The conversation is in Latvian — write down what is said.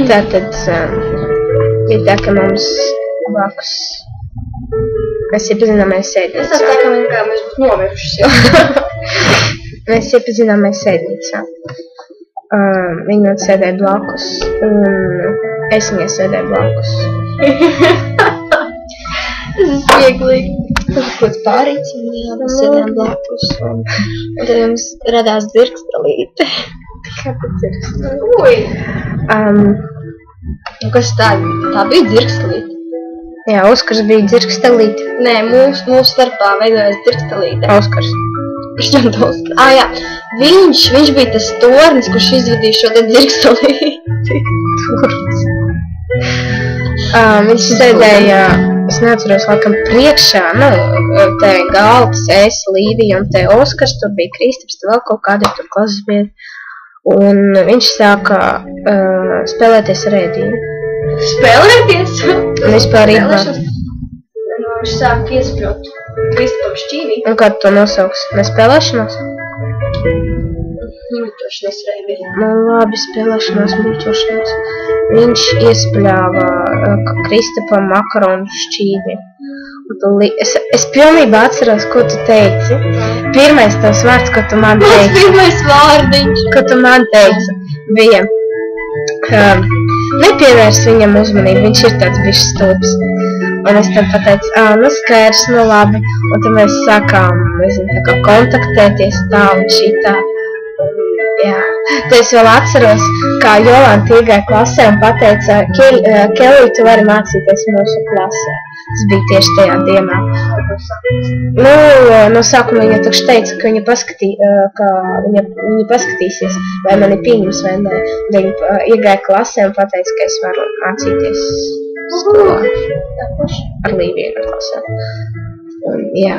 Tātad bija tā, ka mums blakus, mēs iepazināmies sēdnīcā. Es tā kā mēs būtu novērušas jau. Mēs iepazināmies sēdnīcā. Viņa man sēdēja blakus, un es viņai sēdēju blakus. Tas ir vieglīgi. Tas ir kaut pārīts, un mēs sēdējām blakus. Un tad mums radās dzirkstelīte. Kāda dzirkstelīte? Ui! Kas tā bija dzirkstelīte? Jā, Oskars bija dzirkstelīte. Nē, mūsu starpā veidojās dzirkstelīte. Oskars. Jā. Viņš bija tas tornis, kurš izvadīja šo te dzirkstelīti. Viņš sēdēja, es neatceros, laikam priekšā, te Galtas, es, Līvija un te Oskars, tur bija Kristaps, tur vēl kaut kādi tur klases biedri. Un viņš sāka spēlēties ar ēdīnu. Spēlēties? Un vispār rītā. Viņš sāka iespļot Kristapam šķīvī. Un kā tu to nosauks? Nespēlēšanās? Mītošanās reibī. Labi, spēlēšanās, mītošanās. Viņš iespļāva Kristapam makaronu šķīvi. Es pilnībā atceros, ko tu teici. Pirmais tavs vārds, ko tu man teici. Pirmais vārdiņš. Ko tu man teici, bija nepievērs viņam uzmanību, viņš ir tāds bišķi stulbs. Un es tam pateicu, skaidrs, labi. Un tad mēs sākām, nezinu, tā kā kontaktēties tā un šitā. Jā. Tad es vēl atceros, kā Jolanta iegāja klasē un pateica, Kelly, tu vari mācīties mūsu klasē. Tas bija tieši tajā dienā. No sākuma viņa tukši teica, ka viņa paskatīsies, vai mani pieņems vai nē. Viņa iegāja klasē un pateica, ka es varu mācīties skolā ar Līviju klasē. Jā.